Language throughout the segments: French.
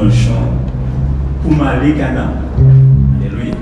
un chant pour m'aller Cana. Alléluia.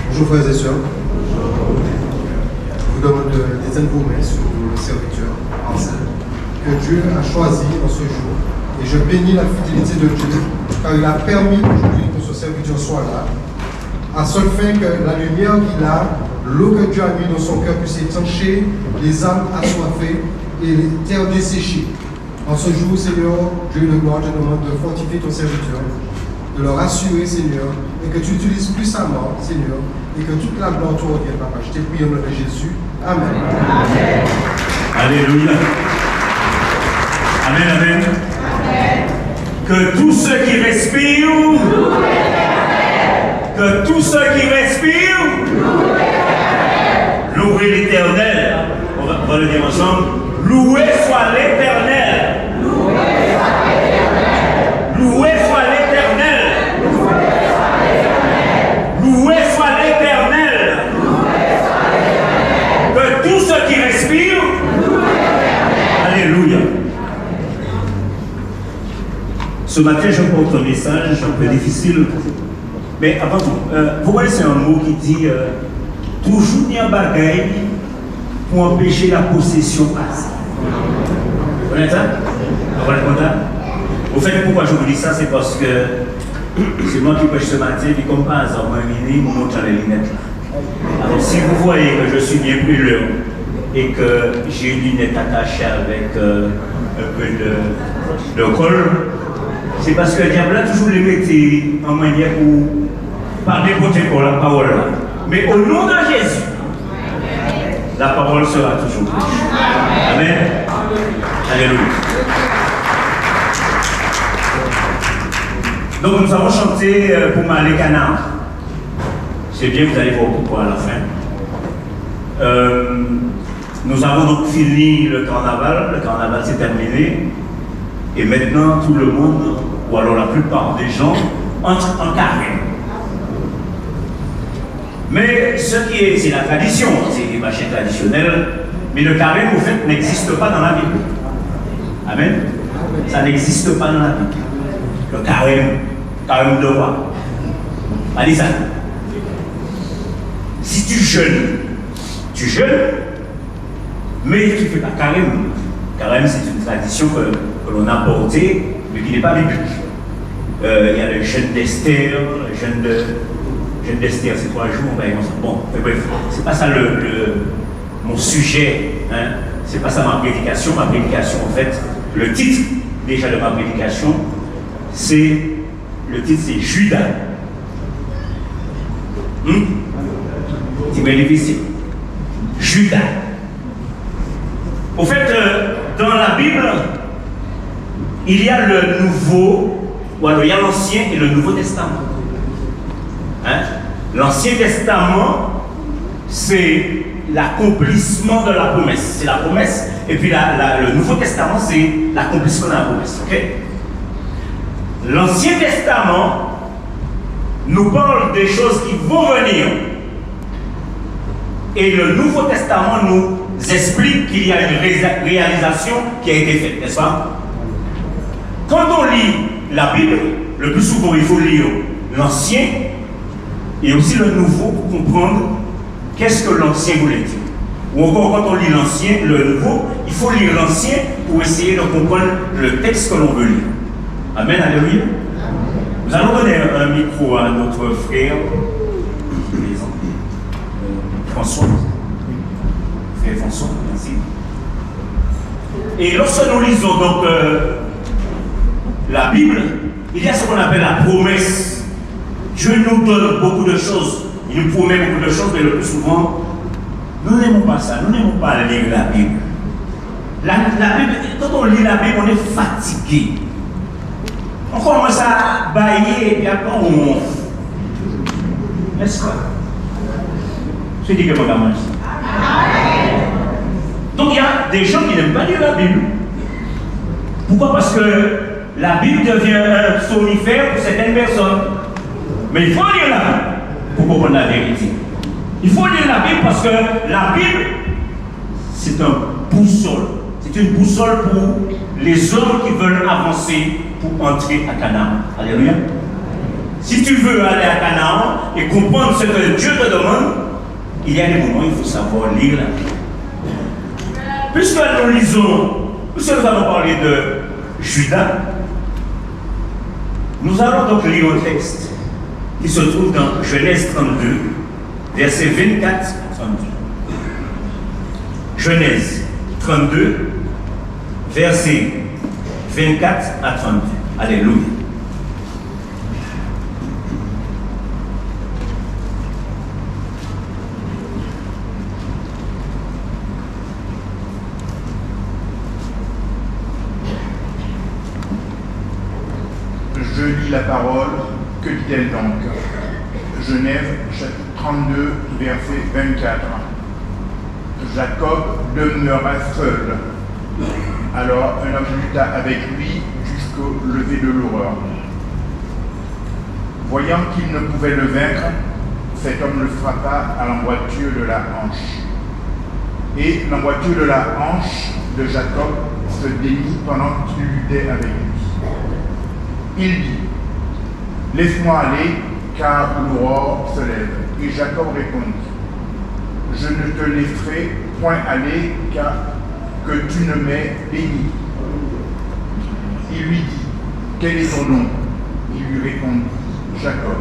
Bonjour frères et sœurs. Je vous demande des informer sur le serviteur Marcel que Dieu a choisi en ce jour. Et je bénis la fidélité de Dieu car il a permis aujourd'hui que ce serviteur soit là, à seule fin que la lumière qu'il a, l'eau que Dieu a mis dans son cœur puisse étancher les âmes assoiffées et les terres desséchées. En ce jour, Seigneur, Dieu de gloire, je demande de fortifier ton serviteur, de le rassurer, Seigneur, et que tu utilises puissamment, Seigneur, et que toute la gloire te revienne, Papa. Je t'ai prié au nom de Jésus. Amen. Amen. Alléluia. Amen, amen. Amen. Que tous ceux qui respirent, que tous ceux qui respirent, louez l'Éternel. On va le dire ensemble. Loué soit l'Éternel. Loué soit l'Éternel. Loué soit l'Éternel. Que tous ceux qui respirent, alléluia. Ce matin, je porte un message un peu difficile. Mais avant tout, vous voyez, c'est un mot qui dit toujours n'y a bagaille pour empêcher la possession passée. Vous connaissez ça? Vous comprenez ça? Au fait, pourquoi je vous dis ça, c'est parce que c'est moi qui pêche ce matin, et comme par hasard, moi, je monte dans les lunettes là. Alors, si vous voyez que je suis bien plus long et que j'ai une lunette attachée avec un peu de col, c'est parce que le diable a toujours les mettait en manière pour parler côté pour la parole là. Mais au nom de Jésus, la parole sera toujours riche. Amen. Alléluia. Donc nous avons chanté pour Malé Canard. C'est bien, vous allez voir pourquoi à la fin. Nous avons donc fini le carnaval s'est terminé, et maintenant tout le monde, ou alors la plupart des gens, entrent en carême. Mais ce qui est, c'est la tradition, c'est des machins traditionnels, mais le carême au fait n'existe pas dans la Bible. Amen. Ça n'existe pas dans la Bible. Le carême de roi. Allez ça. Si tu jeûnes, mais tu ne fais pas carême. Carême, c'est une tradition que l'on a portée, mais qui n'est pas biblique. Il y a le jeûne d'Esther, le jeûne d'Esther, c'est 3 jours, bon, bref, c'est pas ça mon sujet, hein. C'est pas ça ma prédication. Ma prédication, en fait, le titre déjà de ma prédication, c'est Judas. C'est bien difficile. Judas. Au fait, dans la Bible, il y a le Nouveau, ou alors il y a l'Ancien et le Nouveau Testament. Hein? L'Ancien Testament, c'est l'accomplissement de la promesse. C'est la promesse. Et puis le Nouveau Testament, c'est l'accomplissement de la promesse. Okay? L'Ancien Testament nous parle des choses qui vont venir. Et le Nouveau Testament nous explique qu'il y a une réalisation qui a été faite, n'est-ce pas? Quand on lit la Bible, le plus souvent il faut lire l'Ancien et aussi le Nouveau pour comprendre qu'est-ce que l'Ancien voulait dire. Ou encore quand on lit l'Ancien, le Nouveau, il faut lire l'Ancien pour essayer de comprendre le texte que l'on veut lire. Amen, alléluia. Nous allons donner un micro à notre frère François. Frère François, merci. Et lorsque nous lisons donc la Bible, il y a ce qu'on appelle la promesse. Dieu nous donne beaucoup de choses. Il nous promet beaucoup de choses, mais le plus souvent, nous n'aimons pas ça. Nous n'aimons pas lire la Bible. La Bible, quand on lit la Bible, on est fatigué. On commence à bailler et puis après on... N'est-ce pas? Je dis que mon gamin. Donc il y a des gens qui n'aiment pas lire la Bible. Pourquoi? Parce que la Bible devient un somnifère pour certaines personnes. Mais il faut lire la Bible pour comprendre la vérité. Il faut lire la Bible parce que la Bible, c'est un boussole. C'est une boussole pour les hommes qui veulent avancer pour entrer à Canaan. Alléluia. Si tu veux aller à Canaan et comprendre ce que Dieu te demande, il y a des moments où il faut savoir lire la Bible. Puisque nous allons parler de Judas, nous allons donc lire un texte qui se trouve dans Genèse 32, versets 24 à 32. Genèse 32, versets 24 à 32. Alléluia. Je lis la parole, que dit-elle donc? Genèse, chapitre 32, verset 24. Jacob demeura seul. Alors un homme lutta avec lui jusqu'au lever de l'aurore. Voyant qu'il ne pouvait le vaincre, cet homme le frappa à l'emboîture de la hanche. Et l'emboîture de la hanche de Jacob se délit pendant qu'il luttait avec lui. Il dit: laisse-moi aller, car l'aurore se lève. Et Jacob répondit: je ne te laisserai point aller, car que tu ne m'aies béni. Il lui dit: quel est ton nom? Il lui répondit: Jacob.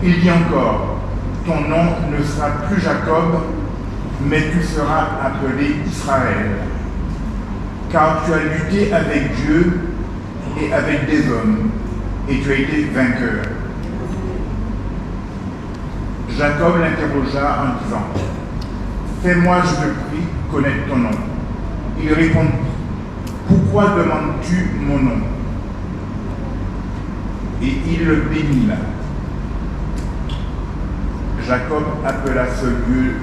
Il dit encore: ton nom ne sera plus Jacob, mais tu seras appelé Israël, car tu as lutté avec Dieu et avec des hommes, et tu as été vainqueur. Jacob l'interrogea en disant: fais-moi, je te prie, connaître ton nom. Il répondit, pourquoi demandes-tu mon nom? Et il le bénit là. Jacob appela ce lieu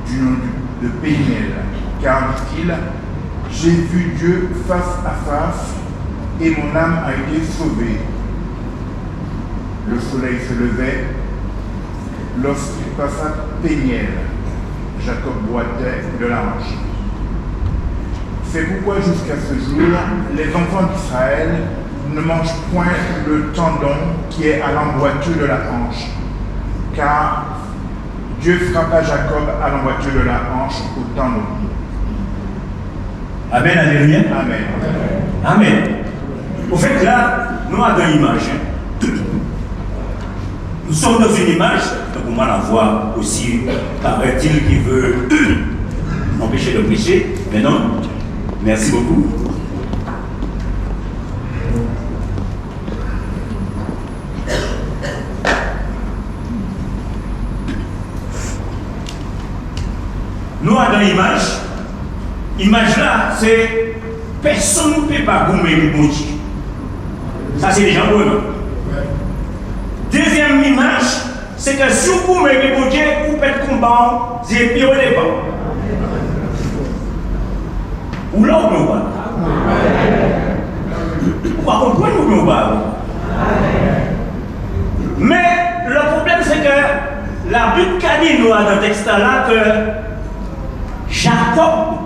du nom de Péniel, car, dit-il, j'ai vu Dieu face à face et mon âme a été sauvée. Le soleil se levait lorsqu'il passa Péniel. Jacob boitait de la hanche. C'est pourquoi jusqu'à ce jour, les enfants d'Israël ne mangent point le tendon qui est à l'emboîture de la hanche, car Dieu frappa Jacob à l'emboîture de la hanche au tendon. Amen, alléluia. Amen. Amen. Au fait, là, nous avons une image. Nous sommes dans une image, donc on va la voir aussi, paraît-il, qui veut empêcher le péché, mais non. Merci beaucoup. Nous avons une image. L'image là, c'est personne ne peut pas gommer le bon Dieu. Ça, c'est déjà bon, non? Deuxième image, c'est que si vous gommez le bon Dieu, vous faites combat, c'est pire au départ. Ou là, on ne pas. Vous comprenez ou non pas? Mais le problème, c'est que la Bible dit nous dans le texte là que Jacob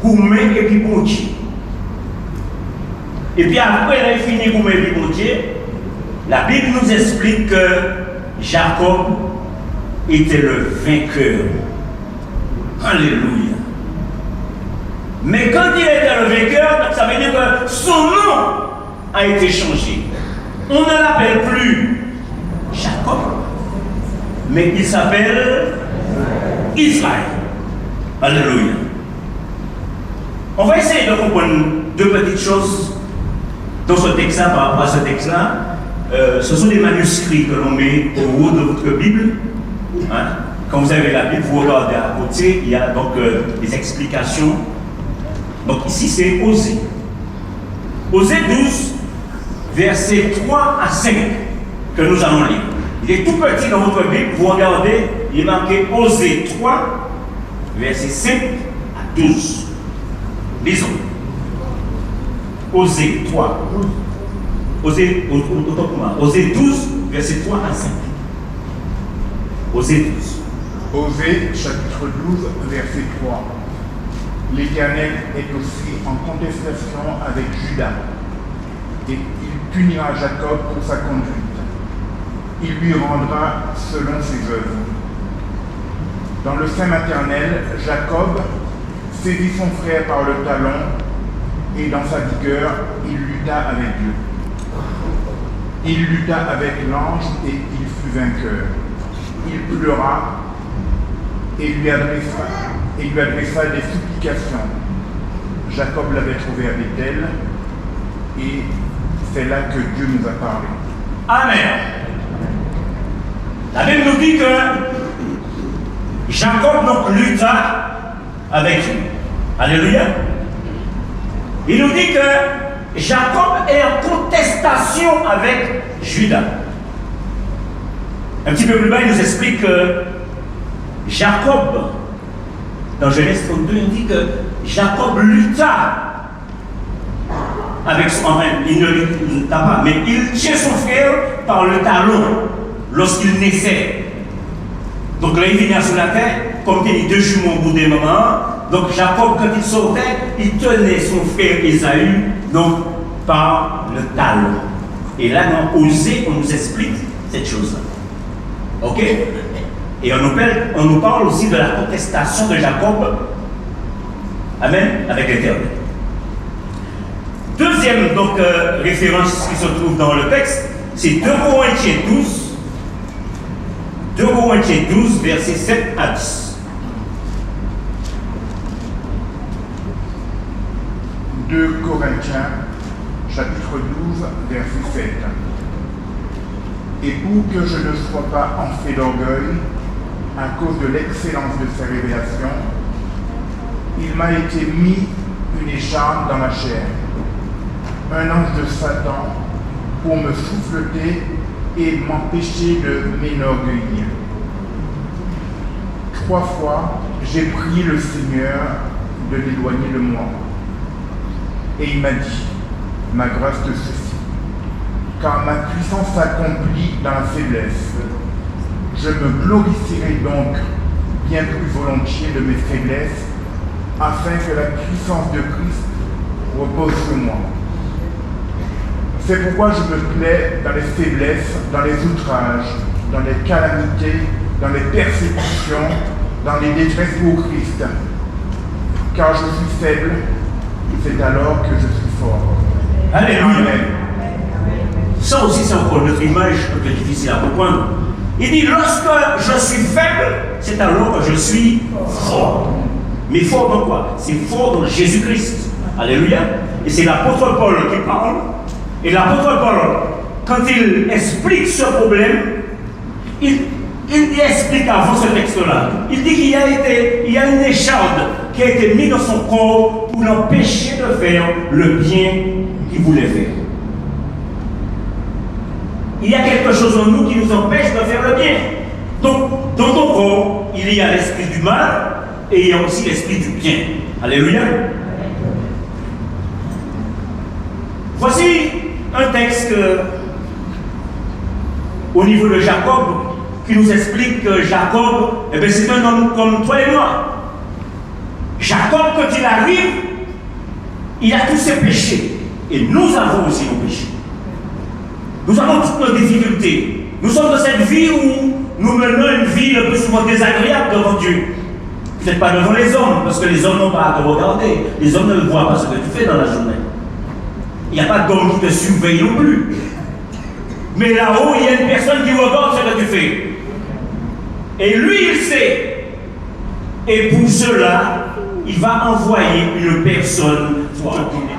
gommé et puis bon Dieu. Et puis après, il finit gommé et puis bon Dieu. La Bible nous explique que Jacob était le vainqueur. Alléluia. Mais quand il était le vainqueur, ça veut dire que son nom a été changé. On ne l'appelle plus Jacob, mais il s'appelle Israël. Alléluia. On va essayer de comprendre deux petites choses dans ce texte-là, par rapport à ce texte-là. Ce sont des manuscrits que l'on met au haut de votre Bible. Hein? Quand vous avez la Bible, vous regardez à côté, il y a donc des explications. Donc ici, c'est Osée. Osée 12, versets 3 à 5, que nous allons lire. Il est tout petit dans votre Bible, vous regardez, il est marqué Osée 3, versets 5 à 12. Lisons. Osée 3. Osée 12, versets 3 à 5. Osée 12. Osée, chapitre 12, verset 3. L'Éternel est aussi en contestation avec Juda, et il punira Jacob pour sa conduite. Il lui rendra selon ses œuvres. Dans le sein maternel, Jacob saisit son frère par le talon, et dans sa vigueur, il lutta avec Dieu. Il lutta avec l'ange et il fut vainqueur. Il pleura et lui adressa des supplications. Jacob l'avait trouvé à Bethel et c'est là que Dieu nous a parlé. Amen. La Bible nous dit que Jacob donc lutta avec Dieu. Alléluia. Il nous dit que Jacob est en contestation avec Juda. Un petit peu plus bas, il nous explique que Jacob, dans Genèse 32, il dit que Jacob lutta avec son frère. Il ne lutta pas, mais il tient son frère par le talon lorsqu'il naissait. Donc là, il venait sur la terre, comme il y a deux jumeaux au bout des moments. Donc Jacob, quand il sortait, il tenait son frère Ésaü, donc par le talon. Et là, dans Osée, on nous explique cette chose-là. Ok? Et on nous parle aussi de la contestation de Jacob. Amen? Avec l'Éternel. Deuxième donc, référence qui se trouve dans le texte, c'est 2 Corinthiens 12. 2 Corinthiens 12, versets 7 à 10. 2 Corinthiens, chapitre 12, verset 7. Et pour que je ne sois pas en fait d'orgueil, à cause de l'excellence de ses révélations, il m'a été mis une écharpe dans ma chair, un ange de Satan pour me souffleter et m'empêcher de m'enorgueillir. 3 fois, j'ai prié le Seigneur de l'éloigner de moi. Et il m'a dit, ma grâce te suffit, car ma puissance s'accomplit dans la faiblesse. Je me glorifierai donc bien plus volontiers de mes faiblesses, afin que la puissance de Christ repose sur moi. C'est pourquoi je me plais dans les faiblesses, dans les outrages, dans les calamités, dans les persécutions, dans les détresses pour Christ. Car je suis faible, c'est alors que je suis fort. Alléluia. Amen. Ça aussi, c'est encore notre image un peu difficile à comprendre. Il dit, lorsque je suis faible, c'est alors que je suis fort. Mais fort dans quoi? C'est fort dans Jésus-Christ. Alléluia. Et c'est l'apôtre Paul qui parle. Et l'apôtre Paul, quand il explique ce problème, il explique avant ce texte-là. Il dit qu'il y a une écharde qui a été mise dans son corps pour l'empêcher de faire le bien qu'il voulait faire. Il y a quelque chose en nous qui nous empêche de faire le bien. Donc, dans ton corps, il y a l'esprit du mal et il y a aussi l'esprit du bien. Alléluia. Voici un texte au niveau de Jacob qui nous explique que Jacob, c'est un homme comme toi et moi. Jacob, quand il arrive, il a tous ses péchés. Et nous avons aussi nos péchés. Nous avons toutes nos difficultés. Nous sommes dans cette vie où nous menons une vie le plus souvent désagréable devant Dieu. Peut-être pas devant les hommes, parce que les hommes n'ont pas à te regarder. Les hommes ne voient pas ce que tu fais dans la journée. Il n'y a pas d'homme qui te surveille non plus. Mais là-haut, il y a une personne qui regarde ce que tu fais. Et lui, il sait. Et pour cela, il va envoyer une personne pour te guider.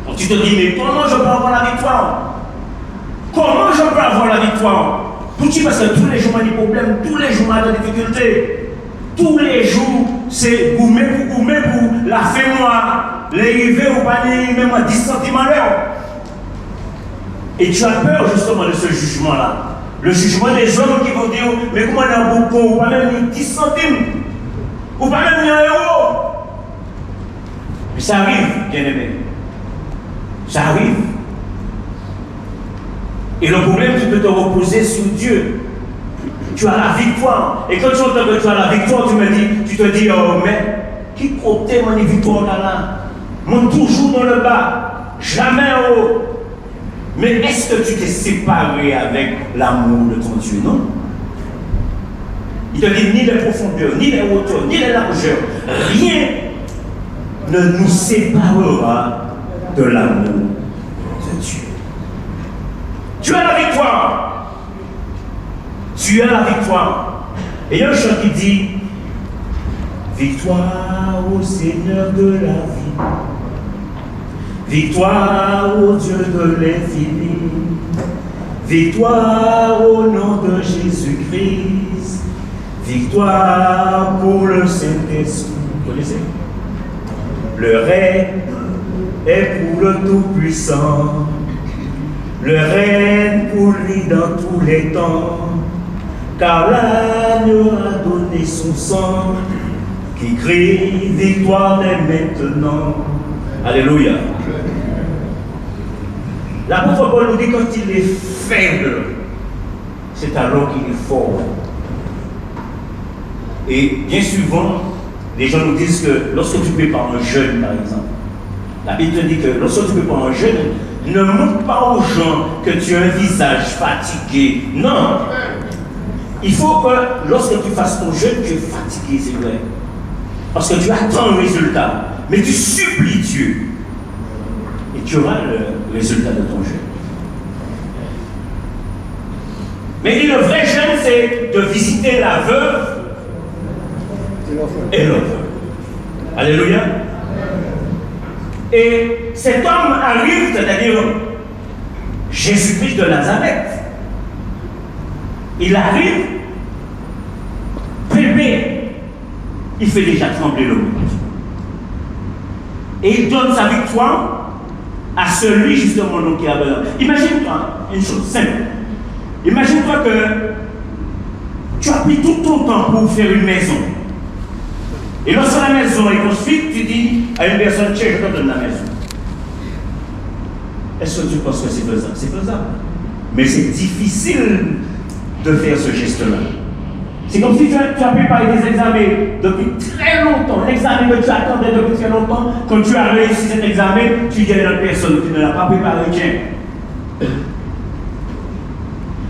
Donc tu te dis, mais comment je peux avoir la victoire? Comment je peux avoir la victoire? Pourquoi? Parce que tous les jours, on a des problèmes, tous les jours, on a des difficultés. Tous les jours, c'est gourmet pour la fin noire, les rivets ou pas même à 10 cm à l'heure. Et tu as peur justement de ce jugement-là. Le jugement des hommes qui vont dire, mais comment on a beaucoup, ou pas même 10 centimes, ou pas même 1 euro. Mais ça arrive, bien-aimé. Ça arrive. Et le problème, tu peux te reposer sur Dieu. Tu as la victoire. Et quand tu entends que tu as la victoire, tu te dis, oh, mais qui protège mon victoire là? Monte toujours dans le bas, jamais en haut. Mais est-ce que tu t'es séparé avec l'amour de ton Dieu, non? Il te dit ni les profondeurs, ni les hauteurs, ni les largeurs. Rien ne nous séparera de l'amour de Dieu. Tu as la victoire. Tu as la victoire. Et il y a un chant qui dit, victoire au Seigneur de la vie. Victoire au Dieu de l'infini. Victoire au nom de Jésus-Christ. Victoire pour le Saint-Esprit. Vous connaissez? Le règne est pour le Tout-Puissant. Le règne pour lui dans tous les temps. Car l'agneau a donné son sang, qui crie victoire dès maintenant. Alléluia. L'apôtre Paul nous dit quand il est faible, c'est alors qu'il est fort. Et bien souvent, les gens nous disent que lorsque tu prépares un jeûne, par exemple, la Bible te dit que lorsque tu prépares un jeûne, ne montre pas aux gens que tu as un visage fatigué. Non. Il faut que lorsque tu fasses ton jeûne, tu es fatigué, c'est vrai. Parce que tu attends le résultat. Mais tu supplies Dieu. Et tu auras le résultat de ton jeûne. Mais le vrai jeûne, c'est de visiter la veuve et l'orphelin. Alléluia. Et cet homme arrive, c'est-à-dire Jésus-Christ de Nazareth. Il arrive il fait déjà trembler le monde. Et il donne sa victoire à celui justement qui a besoin. Imagine-toi une chose simple. Imagine-toi que tu as pris tout ton temps pour faire une maison. Et lorsque la maison est construite, tu dis à une personne, tiens, je te donne la maison. Est-ce que tu penses que c'est faisable? C'est faisable. Mais c'est difficile de faire ce geste-là. C'est comme si tu as préparé des examens depuis très longtemps. L'examen que tu attendais depuis très longtemps, quand tu as réussi cet examen, tu dis à une personne qui ne l'a pas préparé, tiens,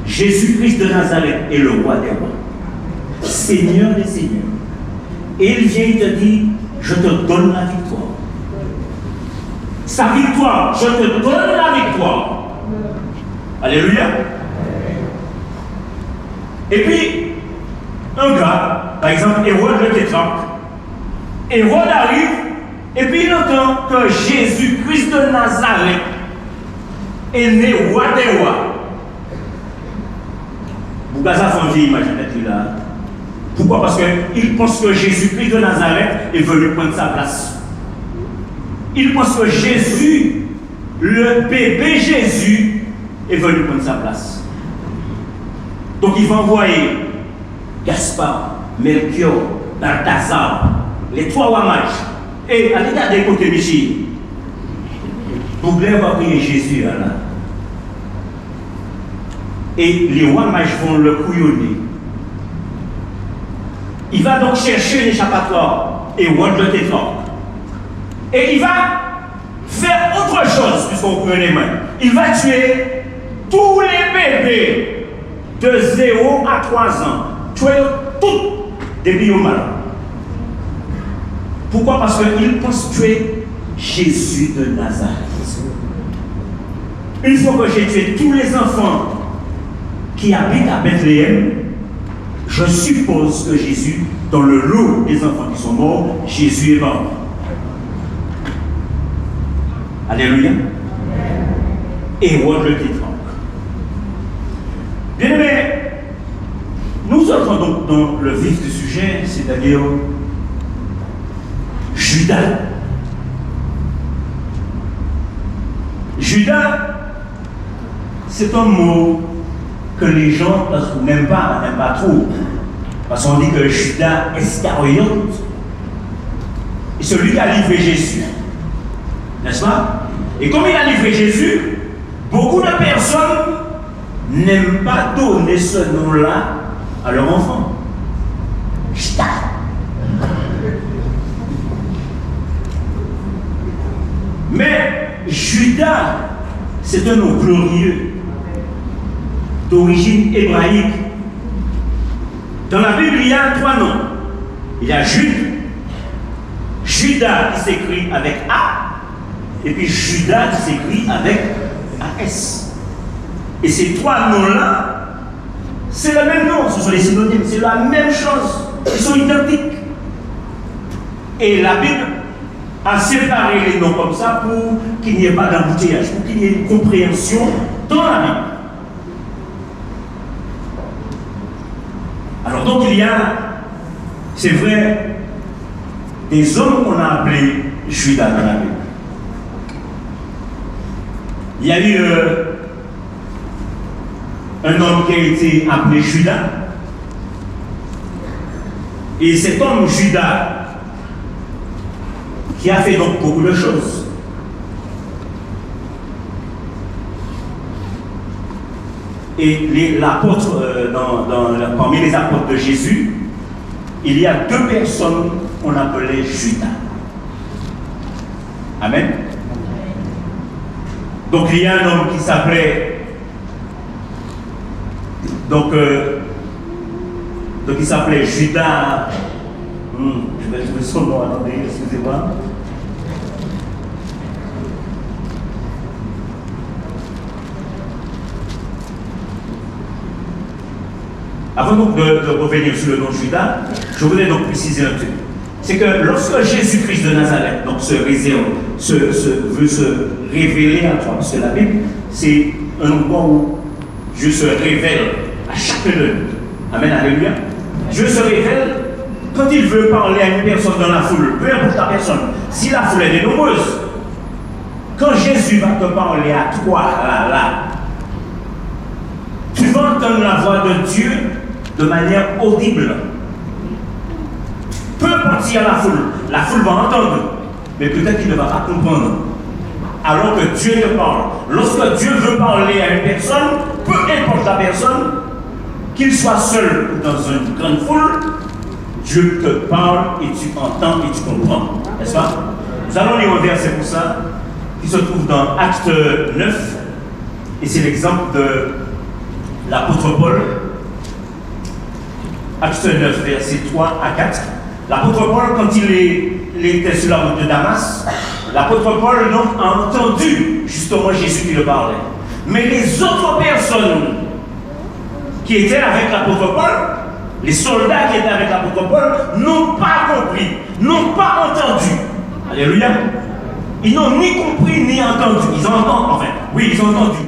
Jésus-Christ de Nazareth est le roi des rois, Seigneur des seigneurs. Et il vient, il te dit, je te donne la victoire. Sa victoire, je te donne la victoire. Alléluia. Et puis, un gars, par exemple, Hérode le tétrarque, Hérode arrive, et puis il entend que Jésus-Christ de Nazareth est né roi des rois. Pourquoi ça fait une vieille imaginative là? Pourquoi? Parce qu'il pense que Jésus-Christ de Nazareth est venu prendre sa place. Il pense que Jésus, le bébé Jésus, est venu prendre sa place. Donc il va envoyer Gaspard, Melchior, Balthazar, les trois rois mages. Et allez regarder côté Michi. Bouglin va prier Jésus là. Et les rois mages vont le couillonner. Il va donc chercher l'échappatoire et Hérode le tétrarque. Et il va faire autre chose, puisqu'on prend les mains. Il va tuer tous les bébés de 0 à 3 ans. Tuer tous des biomalades. Pourquoi? Parce qu'il pense tuer Jésus de Nazareth. Une fois que j'ai tué tous les enfants qui habitent à Bethléem, je suppose que Jésus, dans le lot des enfants qui sont morts, Jésus est mort. Alléluia. Hérode le tétrarque. Bien aimé, nous entrons donc dans le vif du sujet, c'est-à-dire Judas. Judas, c'est un mot que les gens n'aiment pas trop. Parce qu'on dit que Judas Iscariote est celui qui a livré Jésus. N'est-ce pas? Et comme il a livré Jésus, beaucoup de personnes n'aiment pas donner ce nom-là à leur enfant. Judas. Mais Judas, c'est un nom glorieux, d'origine hébraïque. Dans la Bible, il y a 3 noms. Il y a Jude, Judas qui s'écrit avec A, et puis Judas qui s'écrit avec AS. Et ces 3 noms-là, c'est le même nom, ce sont les synonymes, c'est la même chose, ils sont identiques. Et la Bible a séparé les noms comme ça pour qu'il n'y ait pas d'embouteillage, pour qu'il y ait une compréhension dans la Bible. Alors donc il y a, c'est vrai, des hommes qu'on a appelés Judas dans la Bible. Il y a eu un homme qui a été appelé Judas. Et cet homme Judas, qui a fait donc beaucoup de choses. Et l'apôtre, parmi les apôtres de Jésus, il y a 2 personnes qu'on appelait Judas. Amen. Donc il y a un homme qui s'appelait il s'appelait Judas. Je vais trouver son nom, attendez, excusez-moi. Avant donc de revenir sur le nom Judas, je voudrais donc préciser un truc. C'est que lorsque Jésus-Christ de Nazareth donc, veut se révéler à toi, parce que la Bible, c'est un endroit où Dieu se révèle à chacun de nous. Amen, alléluia. Dieu se révèle quand il veut parler à une personne dans la foule, peu importe la personne, si la foule est nombreuse, quand Jésus va te parler à toi, là, tu vas entendre la voix de Dieu de manière audible. Peu importe s'il y a la foule va entendre, mais peut-être qu'il ne va pas comprendre. Alors que Dieu te parle. Lorsque Dieu veut parler à une personne, peu importe la personne, qu'il soit seul ou dans une grande foule, Dieu te parle et tu entends et tu comprends. N'est-ce pas? Nous allons lire un verset pour ça, qui se trouve dans Acte 9, et c'est l'exemple de l'apôtre Paul. Acte 9, versets 3 à 4. L'apôtre Paul, quand il était sur la route de Damas, l'apôtre Paul donc, a entendu justement Jésus qui le parlait. Mais les autres personnes qui étaient avec l'apôtre Paul, les soldats qui étaient avec l'apôtre Paul, n'ont pas compris, n'ont pas entendu. Alléluia. Ils n'ont ni compris ni entendu. Ils entendent, enfin, oui, ils ont entendu.